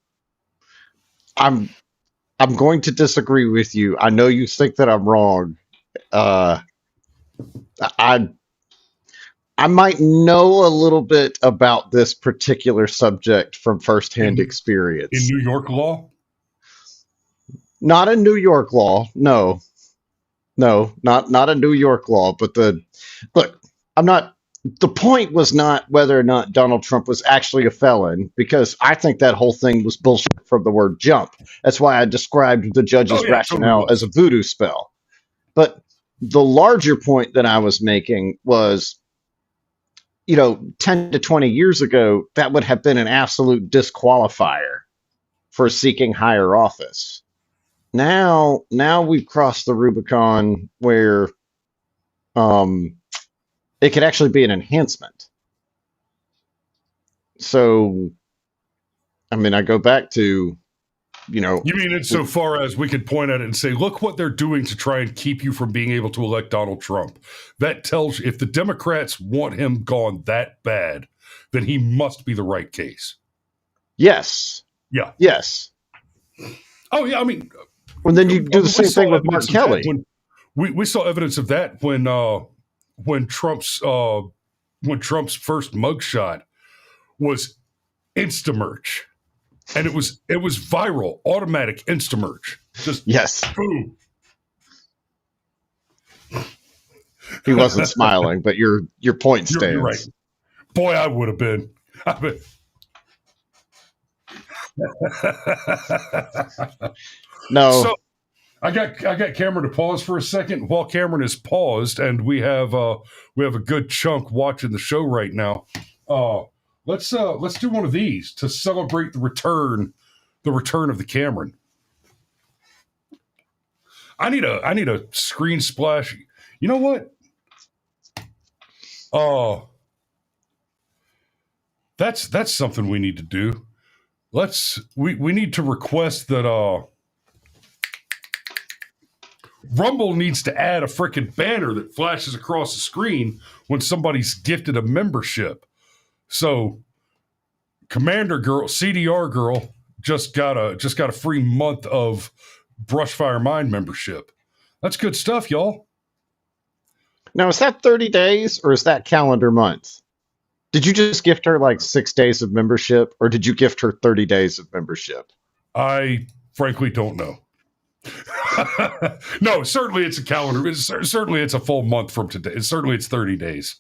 going to disagree with you. I know you think that I'm wrong. I might know a little bit about this particular subject from firsthand experience. In New York law? Not in New York law. No, not a New York law. But the point was not whether or not Donald Trump was actually a felon, because I think that whole thing was bullshit from the word jump. That's why I described the judge's rationale as a voodoo spell. But the larger point that I was making was, 10 to 20 years ago, that would have been an absolute disqualifier for seeking higher office. Now we've crossed the Rubicon where it could actually be an enhancement. So, I mean, I go back to, You mean insofar as we could point at it and say, look what they're doing to try and keep you from being able to elect Donald Trump. That tells you if the Democrats want him gone that bad, then he must be the right case. Yes. Yeah. Yes. Oh, yeah. I mean, well, then you do the same thing with Mark Kelly. We saw evidence of that when Trump's first mugshot was Instamerch. And it was viral, automatic Instamerch. Just yes. Boom. He wasn't smiling, but your point stands. You're right. Boy, I would have been. No. So I got Cameron to pause for a second. While Cameron is paused, and we have a good chunk watching the show right now. Let's do one of these to celebrate the return of the Cameron. I need a screen splash. You know what? Oh, that's something we need to do. we need to request that Rumble needs to add a freaking banner that flashes across the screen when somebody's gifted a membership. So Commander Girl, CDR Girl, just got a free month of Brushfire Mind membership. That's good stuff, y'all. Now, is that 30 days or is that calendar month? Did you just gift her like 6 days of membership, or did you gift her 30 days of membership? I frankly don't know. No, certainly it's a calendar. Certainly it's a full month from today. Certainly it's 30 days.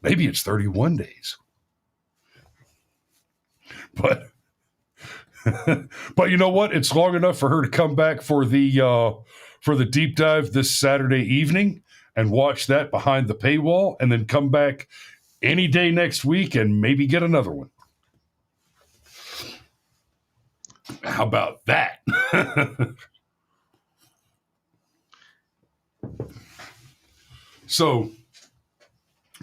Maybe it's 31 days. But but you know what? It's long enough for her to come back for the deep dive this Saturday evening and watch that behind the paywall, and then come back any day next week and maybe get another one. How about that? So,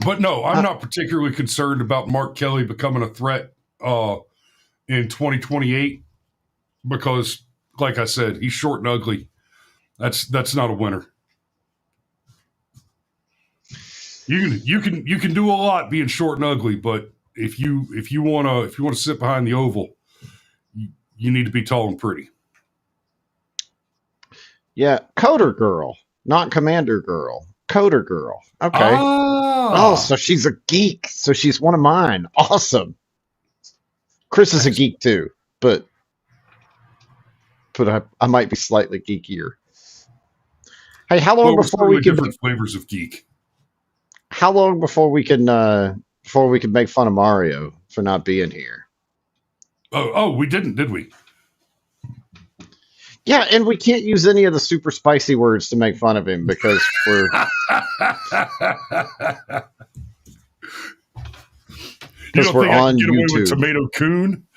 but no, I'm not particularly concerned about Mark Kelly becoming a threat in 2028 because, like I said, he's short and ugly. That's not a winner. You can do a lot being short and ugly, but if you want to sit behind the oval, you need to be tall and pretty. Yeah, Coder Girl, not Commander Girl. Coder Girl. Okay. Ah. Oh, so she's a geek. So she's one of mine. Awesome. Chris is a geek too, but I might be slightly geekier. Hey, how long before we can different flavors of geek? How long before we can make fun of Mario for not being here? Oh, we didn't, did we? Yeah, and we can't use any of the super spicy words to make fun of him because we're. You don't we're think I on can get away YouTube. with Tomato Coon?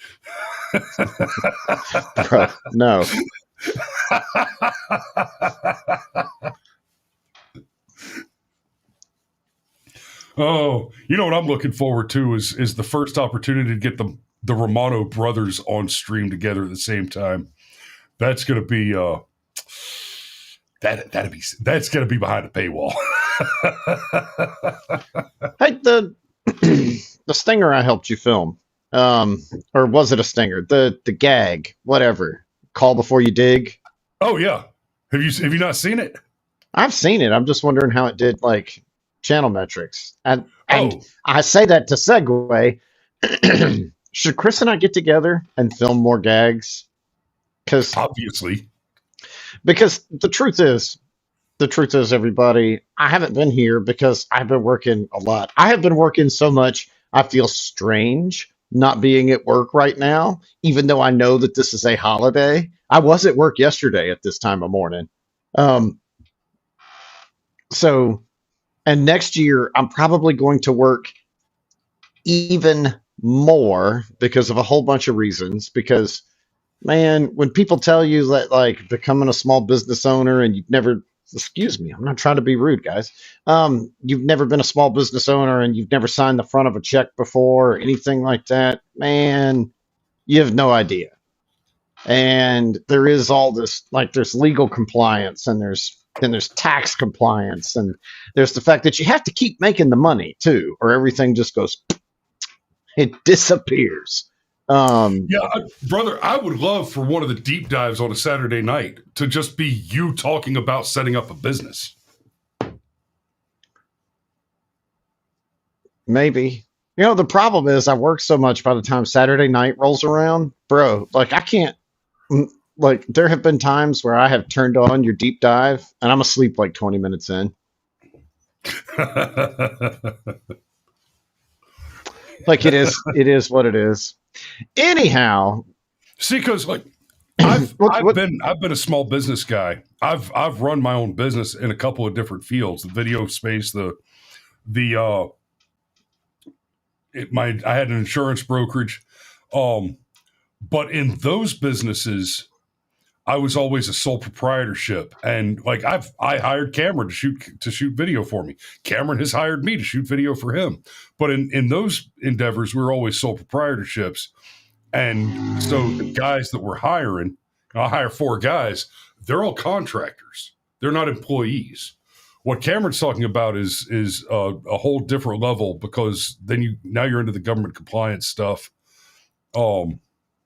Bro, no. Oh, you know what I'm looking forward to is the first opportunity to get the Romano brothers on stream together at the same time. That's going to be that's going to be behind a paywall. Hey, the stinger I helped you film, or was it a stinger? The gag, whatever. Call before you dig. Oh yeah, have you not seen it? I've seen it. I'm just wondering how it did, like channel metrics. And Oh. I say that to segue. Should Chris and I get together and film more gags? Obviously. Because the truth is, everybody, I haven't been here because I've been working a lot. I have been working so much, I feel strange not being at work right now, even though I know that this is a holiday. I was at work yesterday at this time of morning. And next year, I'm probably going to work even more because of a whole bunch of reasons. Because, man, when people tell you that, like, becoming a small business owner and you've never, excuse me, I'm not trying to be rude, guys. You've never been a small business owner and you've never signed the front of a check before or anything like that, man, you have no idea. And there is all this, like, there's legal compliance and there's tax compliance, and there's the fact that you have to keep making the money too, or everything just goes, it disappears. Yeah, brother, I would love for one of the deep dives on a Saturday night to just be you talking about setting up a business. Maybe. The problem is I work so much by the time Saturday night rolls around, bro, like I can't, like there have been times where I have turned on your deep dive and I'm asleep like 20 minutes in. Like it is what it is. Anyhow, see, because like I've been a small business guy. I've run my own business in a couple of different fields: the video space, I had an insurance brokerage, but in those businesses, I was always a sole proprietorship, and like I hired Cameron to shoot video for me. Cameron has hired me to shoot video for him. But in those endeavors, we were always sole proprietorships. And so the guys that we're hiring, I'll hire 4 guys, they're all contractors. They're not employees. What Cameron's talking about is a whole different level, because then now you're into the government compliance stuff.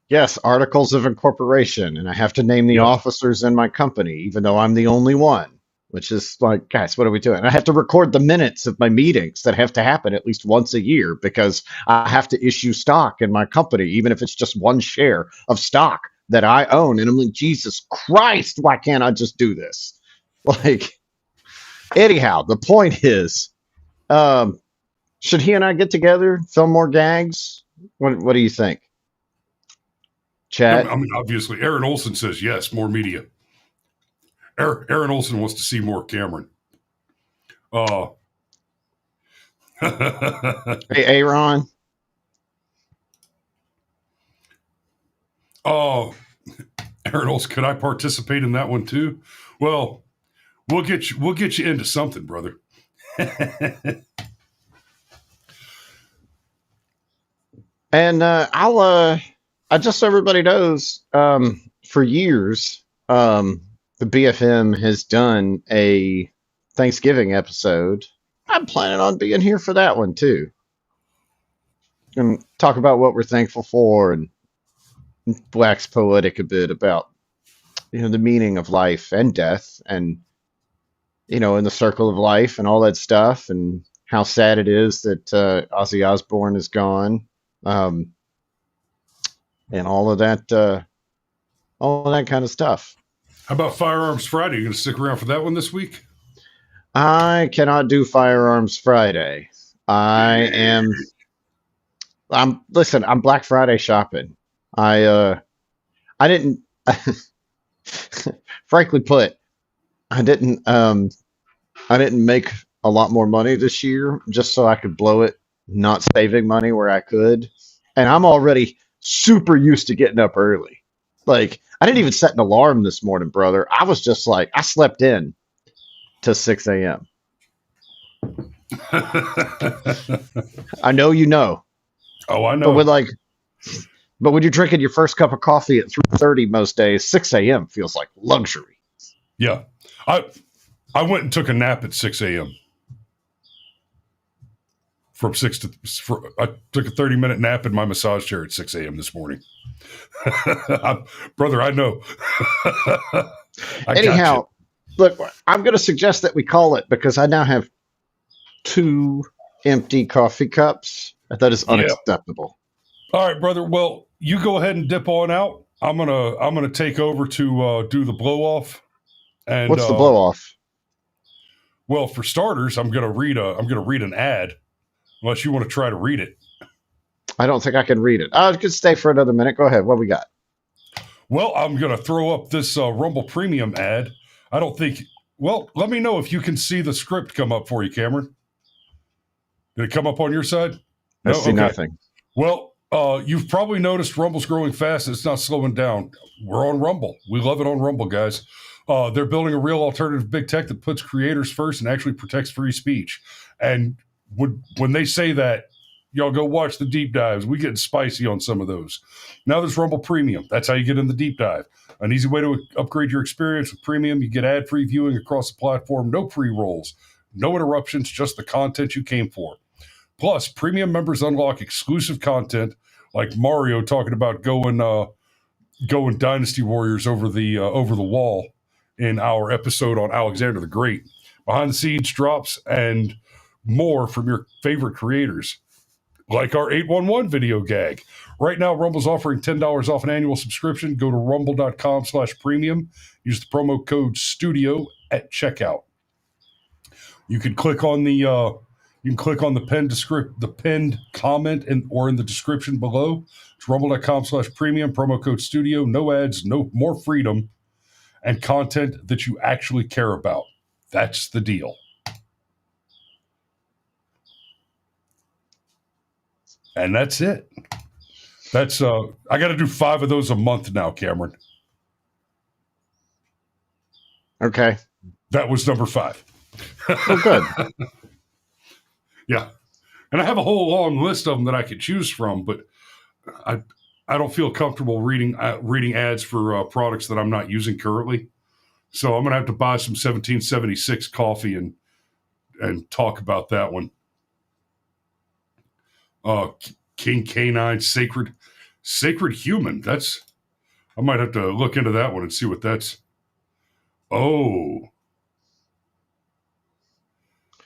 Yes, articles of incorporation, and I have to name the Yeah. officers in my company, even though I'm the only one, which is like, guys, what are we doing? And I have to record the minutes of my meetings that have to happen at least once a year, because I have to issue stock in my company, even if it's just 1 share of stock that I own. And I'm like, Jesus Christ, why can't I just do this? Like, anyhow, the point is, should he and I get together, film more gags? What do you think? Chat? I mean, obviously, Aaron Olson says yes, more media. Aaron Olson wants to see more Cameron. Hey, Aaron. Oh, Aaron Olson, could I participate in that one too? Well, we'll get you into something, brother. And I just so everybody knows, for years, the BFM has done a Thanksgiving episode. I'm planning on being here for that one too, and talk about what we're thankful for, and wax poetic a bit about, the meaning of life and death, and in the circle of life and all that stuff, and how sad it is that Ozzy Osbourne is gone. And all of that kind of stuff. How about Firearms Friday? You going to stick around for that one this week? I cannot do Firearms Friday. I'm Black Friday shopping. I didn't, frankly put, I didn't make a lot more money this year just so I could blow it, not saving money where I could. And I'm already super used to getting up early. Like, I didn't even set an alarm this morning, brother. I was just like, I slept in to 6 a.m. I know you know. Oh, I know. But when you're drinking your first cup of coffee at 3:30 most days, 6 a.m. feels like luxury. Yeah. I went and took a nap at 6 a.m. I took a 30-minute nap in my massage chair at 6 a.m. this morning. Brother, I know. Anyhow, look, I'm going to suggest that we call it, because I now have 2 empty coffee cups. That is unacceptable. All right, brother. Well, you go ahead and dip on out. I'm gonna take over to do the blow off. And what's the blow off? Well, for starters, I'm gonna read an ad. Unless you want to try to read it. I don't think I can read it. I could stay for another minute. Go ahead. What we got? Well, I'm going to throw up this Rumble Premium ad. Well, let me know if you can see the script come up for you, Cameron. Did it come up on your side? I see nothing. Well, you've probably noticed Rumble's growing fast. It's not slowing down. We're on Rumble. We love it on Rumble, guys. They're building a real alternative big tech that puts creators first and actually protects free speech. And when they say that, y'all go watch the deep dives. We get spicy on some of those. Now there's Rumble Premium. That's how you get in the deep dive. An easy way to upgrade your experience with Premium. You get ad-free viewing across the platform. No pre-rolls, no interruptions, just the content you came for. Plus, Premium members unlock exclusive content like Mario talking about going Dynasty Warriors over the wall in our episode on Alexander the Great. Behind the scenes drops and more from your favorite creators, like our 811 video gag. Right now, Rumble's offering $10 off an annual subscription. Go to rumble.com/premium. Use the promo code STUDIO at checkout. You can click on the pinned comment or in the description below. It's rumble.com/premium, promo code STUDIO. No ads, no more freedom, and content that you actually care about. That's the deal. And that's it. That's I got to do 5 of those a month now, Cameron. Okay. That was number 5. Oh, good. Yeah. And I have a whole long list of them that I could choose from, but I don't feel comfortable reading ads for products that I'm not using currently. So I'm gonna have to buy some 1776 coffee and talk about that one. King Canine, Sacred Human. I might have to look into that one and see what that's. Oh,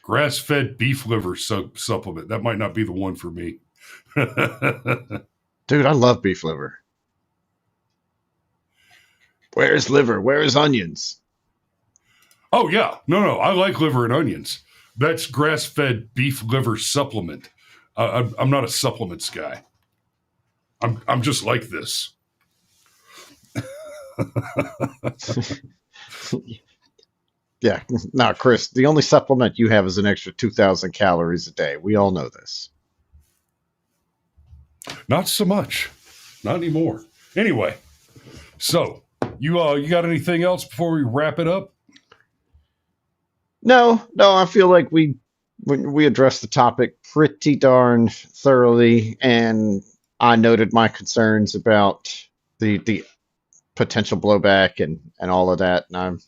grass-fed beef liver supplement. That might not be the one for me. Dude, I love beef liver. Where's liver? Where's onions? Oh yeah, no, I like liver and onions. That's grass-fed beef liver supplement. I'm not a supplements guy. I'm just like this. Yeah, no, Chris. The only supplement you have is an extra 2,000 calories a day. We all know this. Not so much, not anymore. Anyway, so you got anything else before we wrap it up? No, I feel like we addressed the topic pretty darn thoroughly, and I noted my concerns about the potential blowback and all of that. And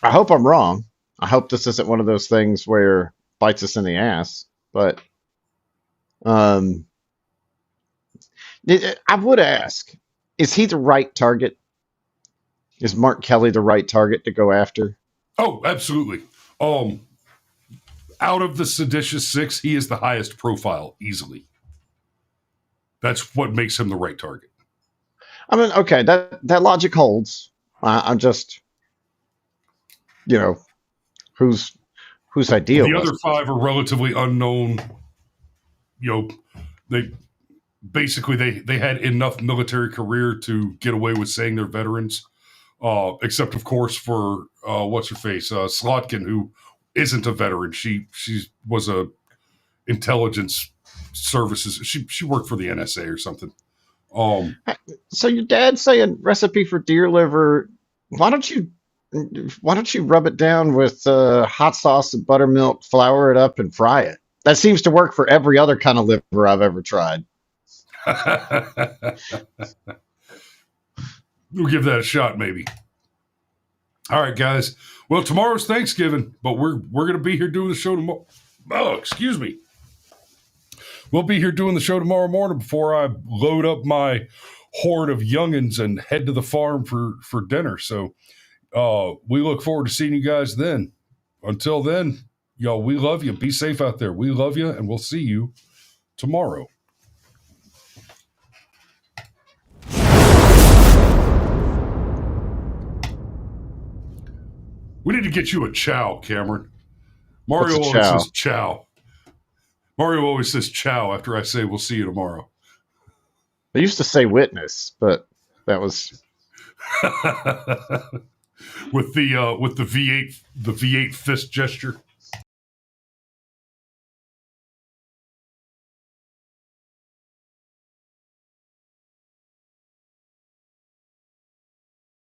I hope I'm wrong. I hope this isn't one of those things where it bites us in the ass. But I would ask: is he the right target? Is Mark Kelly the right target to go after? Oh, absolutely. Out of the seditious six, he is the highest profile, easily. That's what makes him the right target. I mean, okay, that logic holds. I'm just, whose idea The was other it? five are relatively unknown. They basically they had enough military career to get away with saying they're veterans, except of course for what's her face, Slotkin, who isn't a veteran. She was a intelligence services. She worked for the NSA or something. So your dad's saying recipe for deer liver. Why don't you rub it down with hot sauce and buttermilk, flour it up, and fry it? That seems to work for every other kind of liver I've ever tried. We'll give that a shot, maybe. All right, guys. Well, tomorrow's Thanksgiving, but we're going to be here doing the show tomorrow. Oh, excuse me. We'll be here doing the show tomorrow morning before I load up my horde of youngins and head to the farm for dinner. So we look forward to seeing you guys then. Until then, y'all, we love you. Be safe out there. We love you, and we'll see you tomorrow. We need to get you a chow, Cameron. Mario always says chow. Mario always says chow after I say we'll see you tomorrow. I used to say witness, but that was with the V8 fist gesture.